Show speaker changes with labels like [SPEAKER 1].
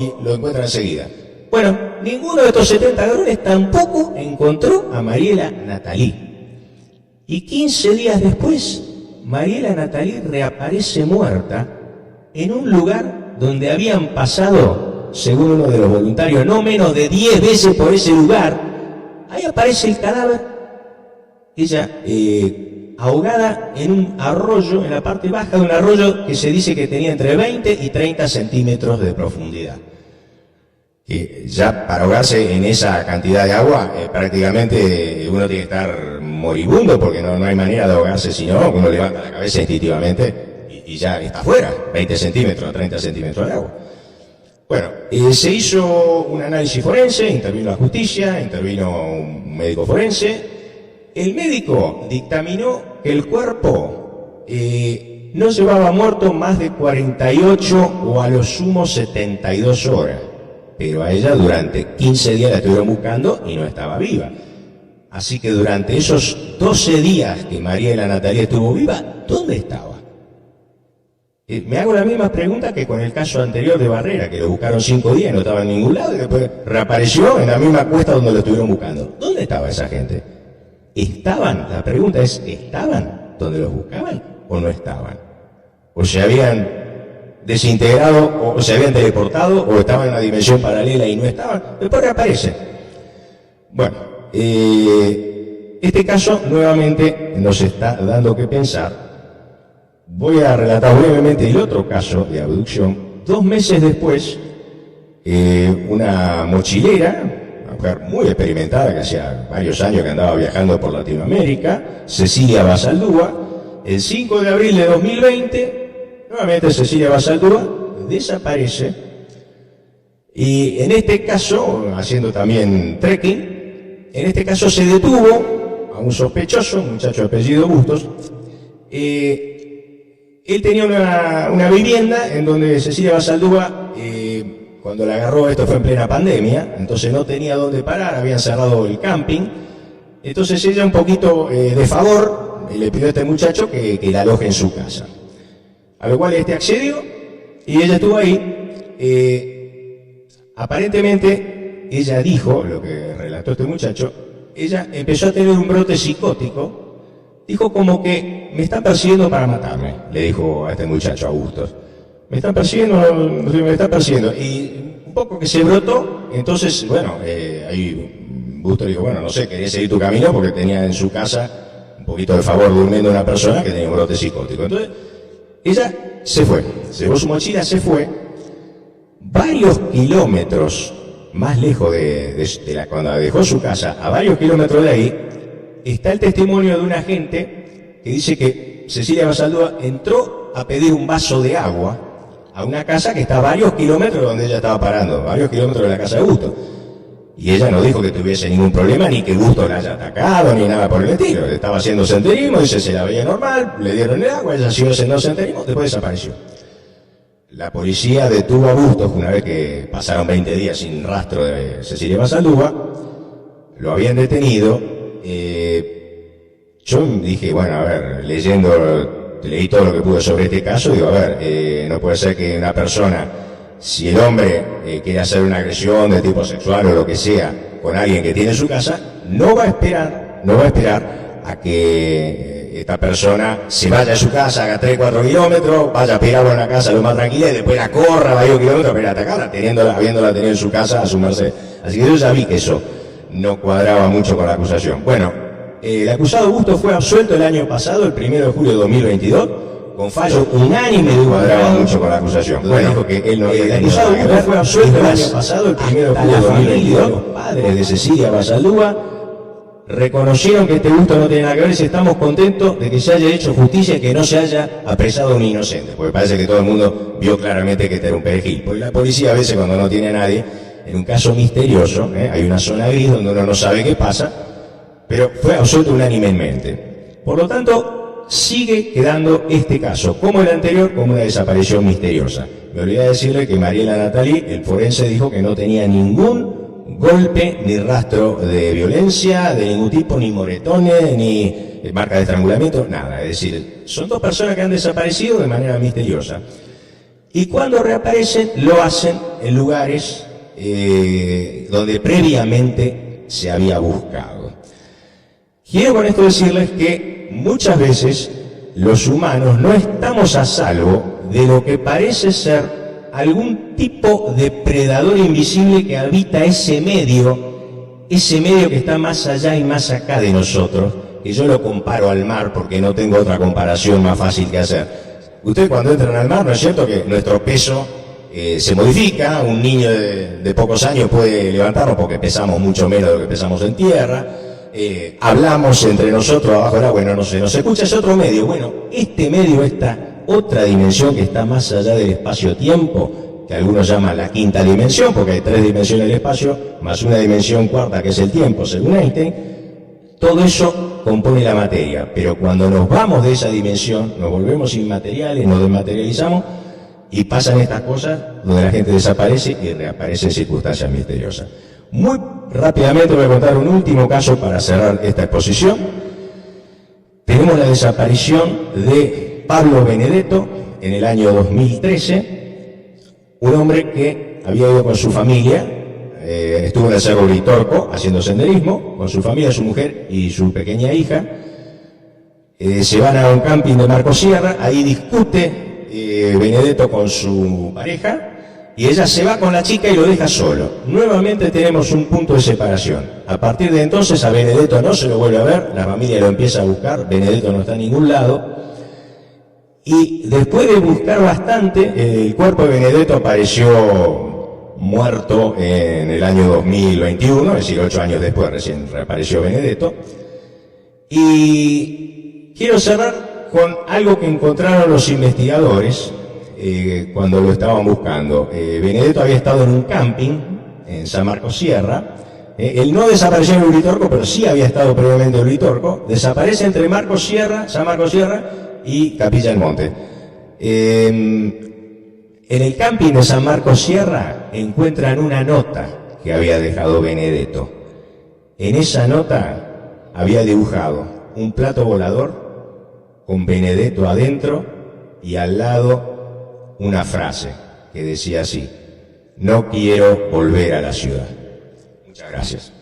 [SPEAKER 1] y lo encuentra enseguida. Bueno, ninguno de estos 70 ladrones tampoco encontró a Mariela Nathalie. Y 15 días después, Mariela Nathalie reaparece muerta en un lugar donde habían pasado, según uno de los voluntarios, no menos de 10 veces por ese lugar. Ahí aparece el cadáver, ella ahogada en un arroyo, en la parte baja de un arroyo que se dice que tenía entre 20 y 30 centímetros de profundidad. Que ya para ahogarse en esa cantidad de agua, prácticamente uno tiene que estar moribundo, porque no hay manera de ahogarse, sino uno levanta la cabeza instintivamente y ya está fuera, 20 centímetros, 30 centímetros de agua. Bueno, se hizo un análisis forense, intervino la justicia, intervino un médico forense. El médico dictaminó que el cuerpo no llevaba muerto más de 48 o a lo sumo 72 horas. Pero a ella durante 15 días la estuvieron buscando y no estaba viva. Así que durante esos 12 días que Mariela Nathalie estuvo viva, ¿dónde estaba? Me hago la misma pregunta que con el caso anterior de Barrera, que lo buscaron 5 días y no estaba en ningún lado, y después reapareció en la misma cuesta donde lo estuvieron buscando. ¿Dónde estaba esa gente? ¿Estaban? La pregunta es, ¿estaban donde los buscaban o no estaban? ¿O se habían desintegrado, o se habían teleportado, o estaban en una dimensión paralela y no estaban? Después reaparecen. Bueno, este caso nuevamente nos está dando que pensar. Voy a relatar brevemente el otro caso de abducción. 2 meses después, una mochilera, una mujer muy experimentada, que hacía varios años que andaba viajando por Latinoamérica, Cecilia Basaldúa, el 5 de abril de 2020, nuevamente Cecilia Basaldúa desaparece, y en este caso, haciendo también trekking, en este caso se detuvo a un sospechoso, un muchacho de apellido Bustos. Él tenía una vivienda en donde Cecilia Basaldúa, cuando la agarró, esto fue en plena pandemia, entonces no tenía dónde parar, habían cerrado el camping. Entonces ella, un poquito de favor, le pidió a este muchacho que la aloje en su casa. A lo cual este accedió y ella estuvo ahí. Aparentemente, ella dijo, lo que relató este muchacho, ella empezó a tener un brote psicótico. Dijo como que me están persiguiendo para matarme, le dijo a este muchacho, a Bustos. Me están persiguiendo. Y un poco que se brotó, entonces, bueno, ahí Bustos dijo, bueno, no sé, quería seguir tu camino porque tenía en su casa un poquito de favor durmiendo una persona que tenía un brote psicótico. Entonces, ella se fue, se llevó su mochila, se fue. Varios kilómetros más lejos cuando dejó su casa, a varios kilómetros de ahí, está el testimonio de un agente que dice que Cecilia Basaldúa entró a pedir un vaso de agua a una casa que está a varios kilómetros donde ella estaba parando, varios kilómetros de la casa de Bustos. Y ella no dijo que tuviese ningún problema, ni que Bustos la haya atacado, ni nada por el estilo. Estaba haciendo senderismo, dice, se la veía normal, le dieron el agua, ella siguió haciendo senderismo, después desapareció. La policía detuvo a Bustos una vez que pasaron 20 días sin rastro de Cecilia Basaldúa, lo habían detenido. Yo dije, bueno, a ver, leí todo lo que pude sobre este caso, digo, a ver, no puede ser que una persona, si el hombre quiere hacer una agresión de tipo sexual o lo que sea con alguien que tiene en su casa, no va a esperar a que esta persona se vaya a su casa, haga 3-4 kilómetros, vaya a pegarlo en la casa lo más tranquila y después la corra varios kilómetros para ir a atacarla, habiéndola tenido en su casa a su merced. Así que yo ya vi que eso no cuadraba mucho con la acusación. Bueno, el acusado Bustos fue absuelto el año pasado, el 1 de julio de 2022, con fallo unánime, no cuadraba mucho con la acusación. Bueno, dijo que él no había tenido. El acusado Bustos fue absuelto el año pasado, el 1 de julio de 2022. Los padres de Cecilia Basaldúa reconocieron que este Bustos no tiene nada que ver, y estamos contentos de que se haya hecho justicia y que no se haya apresado a un inocente, porque parece que todo el mundo vio claramente que este era un perejil. Porque la policía a veces, cuando no tiene a nadie, en un caso misterioso, hay una zona gris donde uno no sabe qué pasa, pero fue absuelto unánimemente. Por lo tanto, sigue quedando este caso, como el anterior, como una desaparición misteriosa. Me olvidé de decirle que Mariela Nathalie, el forense, dijo que no tenía ningún golpe ni rastro de violencia de ningún tipo, ni moretones, ni marca de estrangulamiento, nada. Es decir, son 2 personas que han desaparecido de manera misteriosa. Y cuando reaparecen, lo hacen en lugares donde previamente se había buscado. Quiero con esto decirles que muchas veces los humanos no estamos a salvo de lo que parece ser algún tipo de predador invisible que habita ese medio que está más allá y más acá de nosotros, que yo lo comparo al mar porque no tengo otra comparación más fácil que hacer. Ustedes cuando entran al mar, ¿no es cierto que nuestro peso se modifica? Un niño de pocos años puede levantarnos porque pesamos mucho menos de lo que pesamos en tierra. Hablamos entre nosotros abajo del agua y no se nos escucha, es otro medio. Bueno, este medio, esta otra dimensión que está más allá del espacio-tiempo, que algunos llaman la quinta dimensión, porque hay 3 dimensiones del espacio, más una dimensión cuarta que es el tiempo, según Einstein, todo eso compone la materia. Pero cuando nos vamos de esa dimensión, nos volvemos inmateriales, nos desmaterializamos, y pasan estas cosas donde la gente desaparece y reaparece en circunstancias misteriosas. Muy rápidamente voy a contar un último caso para cerrar esta exposición. Tenemos la desaparición de Pablo Benedetto en el año 2013, un hombre que había ido con su familia, estuvo en el Cerro Uritorco haciendo senderismo, con su familia, su mujer y su pequeña hija. Se van a un camping de Marcos Sierra, ahí discute Benedetto con su pareja, y ella se va con la chica y lo deja solo. Nuevamente tenemos un punto de separación. A partir de entonces a Benedetto no se lo vuelve a ver, la familia lo empieza a buscar, Benedetto no está en ningún lado, y después de buscar bastante, el cuerpo de Benedetto apareció muerto en el año 2021, es decir, 8 años después recién reapareció Benedetto. Y quiero cerrar con algo que encontraron los investigadores cuando lo estaban buscando. Benedetto había estado en un camping en San Marcos Sierra. Él no desapareció en Uritorco, pero sí había estado previamente en Uritorco. Desaparece entre Marcos Sierra, San Marcos Sierra y Capilla del Monte. En el camping de San Marcos Sierra encuentran una nota que había dejado Benedetto. En esa nota había dibujado un plato volador con Benedetto adentro y al lado una frase que decía así: no quiero volver a la ciudad. Muchas gracias.